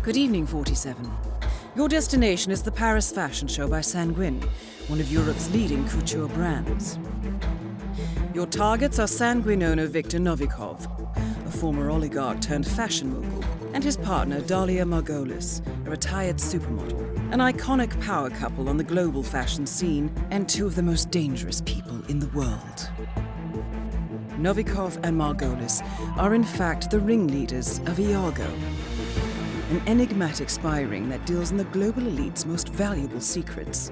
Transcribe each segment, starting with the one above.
Good evening, 47. Your destination is the Paris Fashion Show by Sanguine, one of Europe's leading couture brands. Your targets are Sanguine owner Viktor Novikov, a former oligarch turned fashion mogul, and his partner Dalia Margolis, a retired supermodel, an iconic power couple on the global fashion scene and two of the most dangerous people in the world. Novikov and Margolis are in fact the ringleaders of Iago, an enigmatic spy ring that deals in the global elite's most valuable secrets.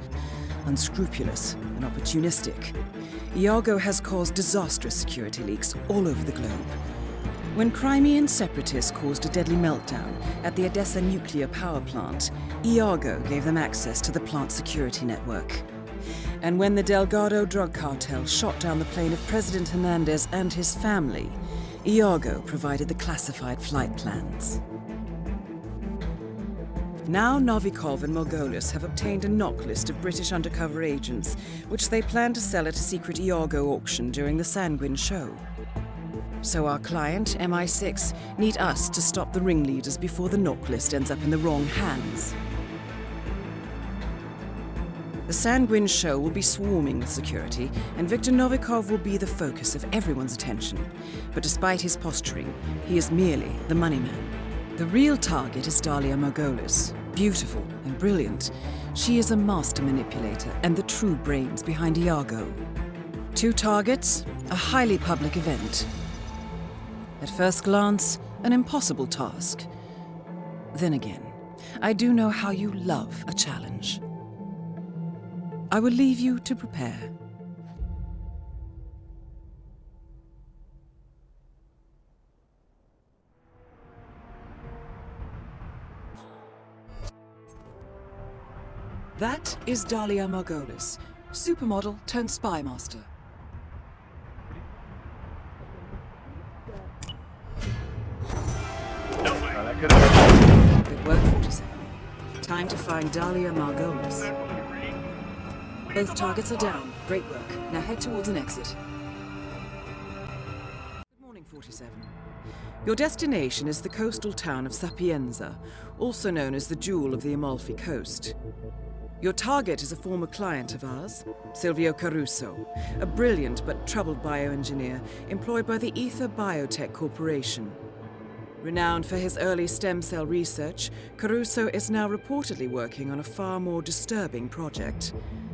Unscrupulous and opportunistic, Iago has caused disastrous security leaks all over the globe. When Crimean separatists caused a deadly meltdown at the Odessa nuclear power plant, Iago gave them access to the plant's security network. And when the Delgado drug cartel shot down the plane of President Hernandez and his family, Iago provided the classified flight plans. Now Novikov and Margolis have obtained a knock list of British undercover agents, which they plan to sell at a secret Iago auction during the Sanguine show. So our client, MI6, need us to stop the ringleaders before the knock list ends up in the wrong hands. The Sanguine show will be swarming with security, and Viktor Novikov will be the focus of everyone's attention. But despite his posturing, he is merely the money man. The real target is Dalia Margolis. Beautiful and brilliant, she is a master manipulator and the true brains behind Iago. Two targets, a highly public event. At first glance, an impossible task. Then again, I do know how you love a challenge. I will leave you to prepare. That is Dalia Margolis, supermodel turned spy master. Good work, 47. Time to find Dalia Margolis. Both targets are down. Great work. Now head towards an exit. Good morning, 47. Your destination is the coastal town of Sapienza, also known as the Jewel of the Amalfi Coast. Your target is a former client of ours, Silvio Caruso, a brilliant but troubled bioengineer employed by the Ether Biotech Corporation. Renowned for his early stem cell research, Caruso is now reportedly working on a far more disturbing project,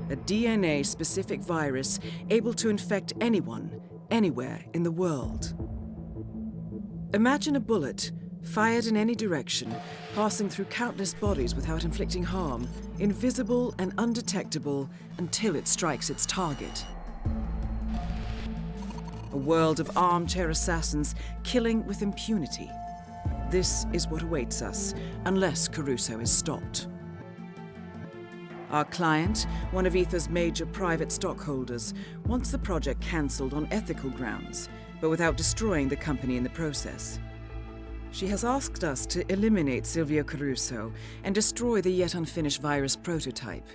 a DNA-specific virus able to infect anyone, anywhere in the world. Imagine a bullet, fired in any direction, passing through countless bodies without inflicting harm, invisible and undetectable until it strikes its target. A world of armchair assassins killing with impunity. This is what awaits us, unless Caruso is stopped. Our client, one of Ether's major private stockholders, wants the project cancelled on ethical grounds, but without destroying the company in the process. She has asked us to eliminate Silvio Caruso and destroy the yet unfinished virus prototype.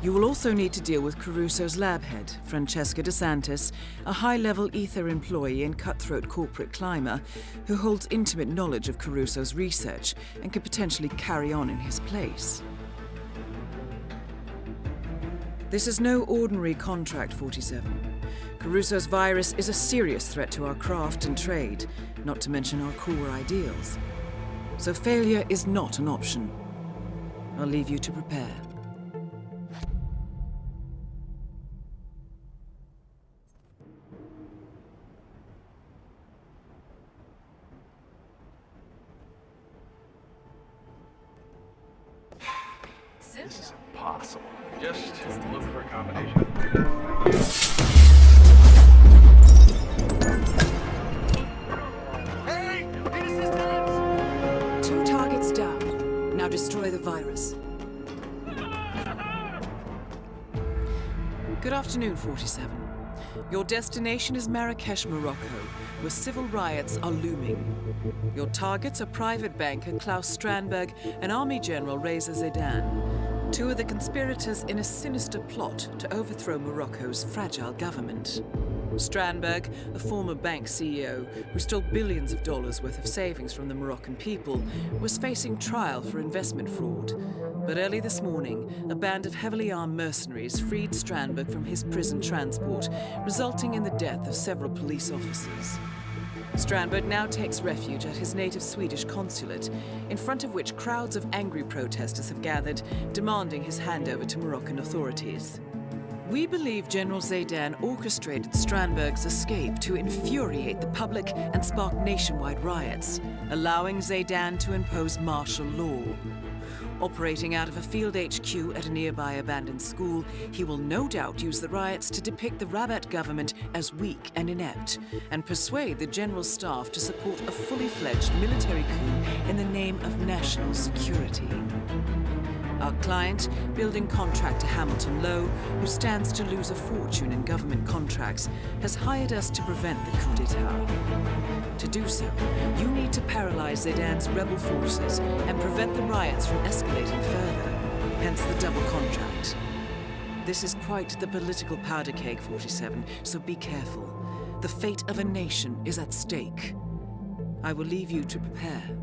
You will also need to deal with Caruso's lab head, Francesca De Santis, a high-level Ether employee and cutthroat corporate climber who holds intimate knowledge of Caruso's research and could potentially carry on in his place. This is no ordinary contract, 47. Caruso's virus is a serious threat to our craft and trade, not to mention our core ideals. So failure is not an option. I'll leave you to prepare. This is impossible. Just look for a combination. Hey! Need assistance! Two targets down. Now destroy the virus. Good afternoon, 47. Your destination is Marrakesh, Morocco, where civil riots are looming. Your targets are private banker Claus Strandberg and Army General Reza Zaidan, two of the conspirators in a sinister plot to overthrow Morocco's fragile government. Strandberg, a former bank CEO who stole billions of dollars worth of savings from the Moroccan people, was facing trial for investment fraud. But early this morning, a band of heavily armed mercenaries freed Strandberg from his prison transport, resulting in the death of several police officers. Strandberg now takes refuge at his native Swedish consulate, in front of which crowds of angry protesters have gathered, demanding his handover to Moroccan authorities. We believe General Zaydan orchestrated Strandberg's escape to infuriate the public and spark nationwide riots, allowing Zaydan to impose martial law. Operating out of a field HQ at a nearby abandoned school, he will no doubt use the riots to depict the Rabat government as weak and inept, and persuade the general staff to support a fully fledged military coup in the name of national security. Our client, building contractor Hamilton Lowe, who stands to lose a fortune in government contracts, has hired us to prevent the coup d'etat. To do so, you need to paralyze Zaydan's rebel forces and prevent the riots from escalating further, hence the double contract. This is quite the political powder keg, 47, so be careful. The fate of a nation is at stake. I will leave you to prepare.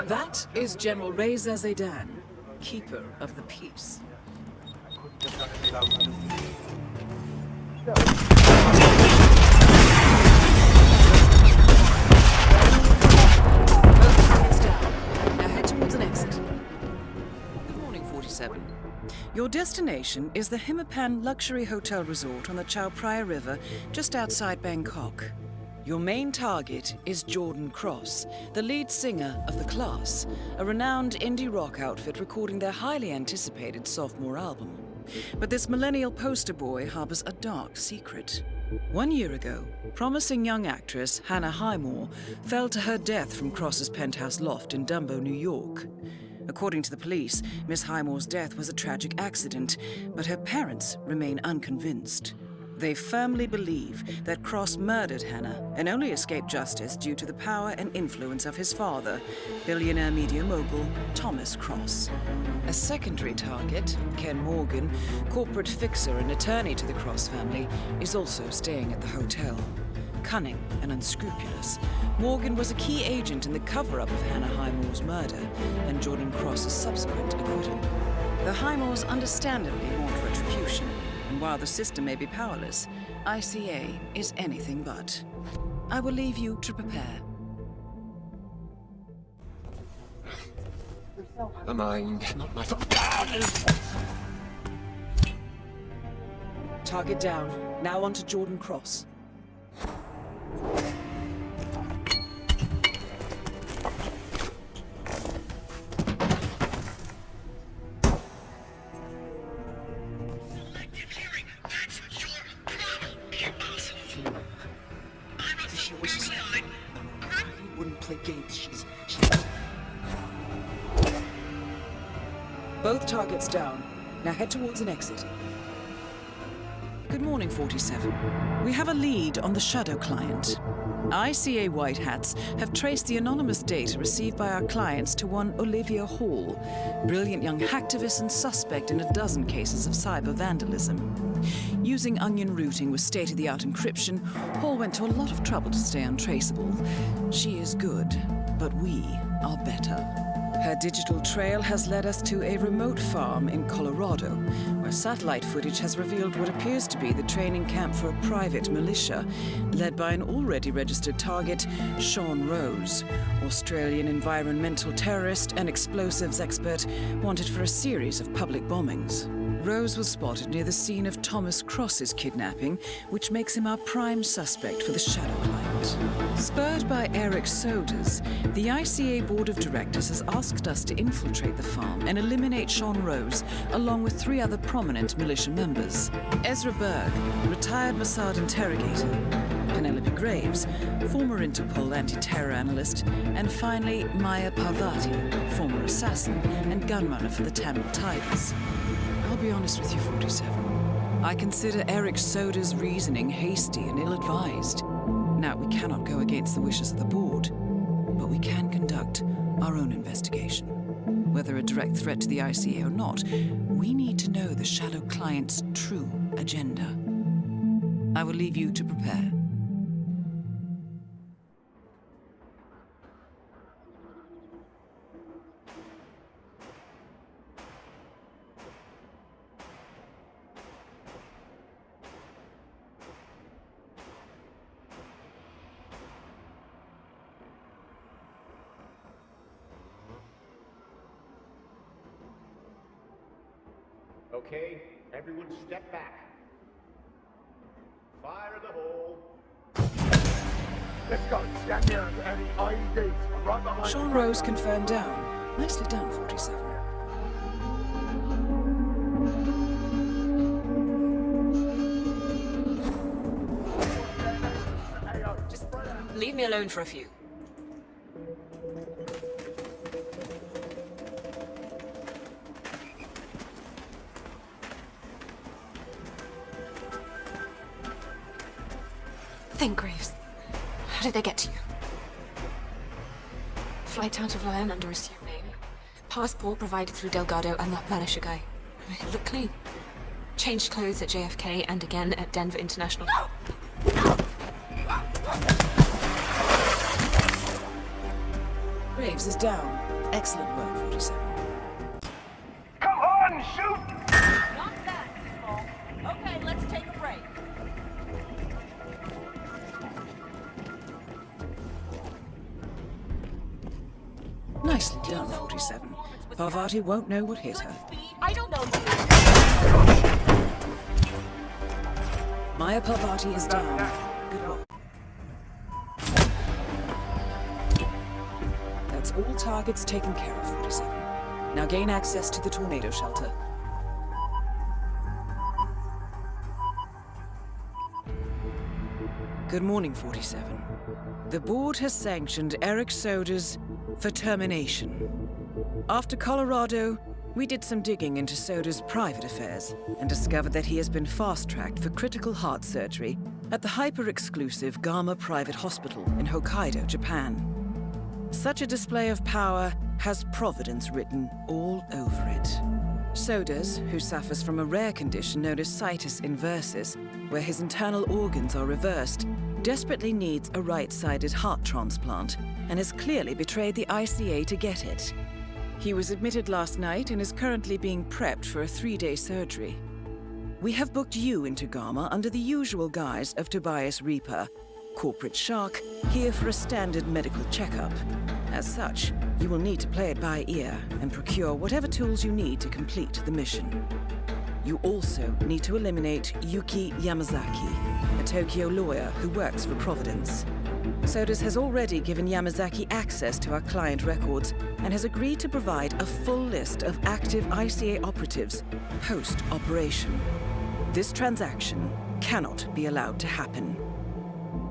That is General Reza Zaydan, Keeper of the Peace. It's down. Now head towards an exit. Good morning, 47. Your destination is the Hitman Luxury Hotel Resort on the Chao Phraya River, just outside Bangkok. Your main target is Jordan Cross, the lead singer of The Class, a renowned indie rock outfit recording their highly anticipated sophomore album. But this millennial poster boy harbors a dark secret. 1 year ago, promising young actress Hannah Highmore fell to her death from Cross's penthouse loft in Dumbo, New York. According to the police, Miss Highmore's death was a tragic accident, but her parents remain unconvinced. They firmly believe that Cross murdered Hannah and only escaped justice due to the power and influence of his father, billionaire media mogul Thomas Cross. A secondary target, Ken Morgan, corporate fixer and attorney to the Cross family, is also staying at the hotel. Cunning and unscrupulous, Morgan was a key agent in the cover-up of Hannah Highmore's murder and Jordan Cross's subsequent acquittal. The Highmores understandably want retribution, and while the system may be powerless, ICA is anything but. I will leave you to prepare. A mind, not my fault. Target down. Now on to Jordan Cross. Both targets down. Now head towards an exit. Good morning, 47. We have a lead on the Shadow client. ICA White Hats have traced the anonymous data received by our clients to one Olivia Hall, brilliant young hacktivist and suspect in a dozen cases of cyber vandalism. Using onion routing with state-of-the-art encryption, Hall went to a lot of trouble to stay untraceable. She is good, but we are better. Her digital trail has led us to a remote farm in Colorado, where satellite footage has revealed what appears to be the training camp for a private militia, led by an already registered target, Sean Rose, Australian environmental terrorist and explosives expert wanted for a series of public bombings. Rose was spotted near the scene of Thomas Cross's kidnapping, which makes him our prime suspect for the Shadow Client. Spurred by Erich Soders, the ICA Board of Directors has asked us to infiltrate the farm and eliminate Sean Rose, along with 3 other prominent militia members. Ezra Berg, retired Mossad interrogator, Penelope Graves, former Interpol anti-terror analyst, and finally Maya Parvati, former assassin and gunrunner for the Tamil Tigers. I'll be honest with you, 47. I consider Erich Soders' reasoning hasty and ill-advised. Now, we cannot go against the wishes of the board, but we can conduct our own investigation. Whether a direct threat to the ICA or not, we need to know the Shadow Client's true agenda. I will leave you to prepare. Okay, everyone step back. Fire in the hole. Let's go. Stand there at any IEDs. Right behind Sean Rose confirmed down. Nicely done, 47. Just leave me alone for a few. Think, Graves. How did they get to you? Flight out of Lyon under assumed name. Passport provided through Delgado and that Vanisher guy. It looked clean. Changed clothes at JFK and again at Denver International. Graves is down. Excellent work, 47. Come on, shoot! Not that, Paul. Okay, let's take a break. Nicely done, 47. Parvati won't know what hit her. I don't know you. Maya Parvati is down. Good work. That's all targets taken care of, 47. Now gain access to the tornado shelter. Good morning, 47. The board has sanctioned Erich Soders for termination. After Colorado, we did some digging into Soders' private affairs and discovered that he has been fast-tracked for critical heart surgery at the hyper-exclusive Gama Private Hospital in Hokkaido, Japan. Such a display of power has Providence written all over it. Soders, who suffers from a rare condition known as situs inversus, where his internal organs are reversed, desperately needs a right-sided heart transplant and has clearly betrayed the ICA to get it. He was admitted last night and is currently being prepped for a 3-day surgery. We have booked you into Gama under the usual guise of Tobias Reaper, corporate shark, here for a standard medical checkup. As such, you will need to play it by ear and procure whatever tools you need to complete the mission. You also need to eliminate Yuki Yamazaki, a Tokyo lawyer who works for Providence. Soders has already given Yamazaki access to our client records and has agreed to provide a full list of active ICA operatives post-operation. This transaction cannot be allowed to happen.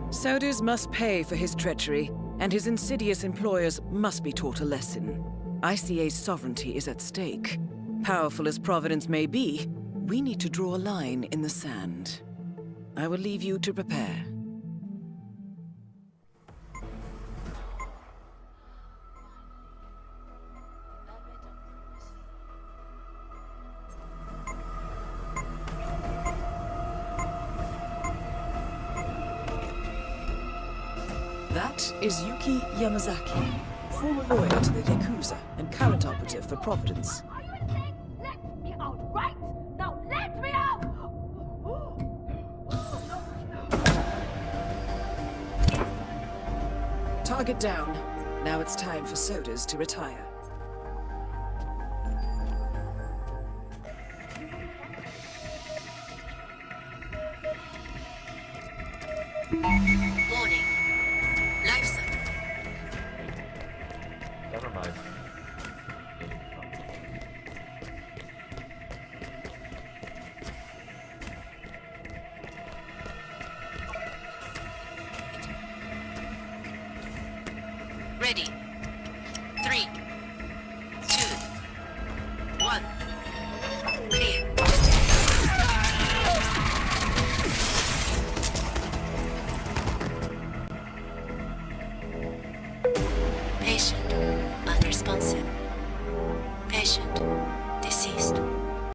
Soders must pay for his treachery, and his insidious employers must be taught a lesson. ICA's sovereignty is at stake. Powerful as Providence may be, we need to draw a line in the sand. I will leave you to prepare. That is Yuki Yamazaki, former lawyer to the Yakuza and current operative for Providence. Are you insane? Let me out, right? Now let me out! Target down. Now it's time for Soders to retire. Warning. Life support. Never mind.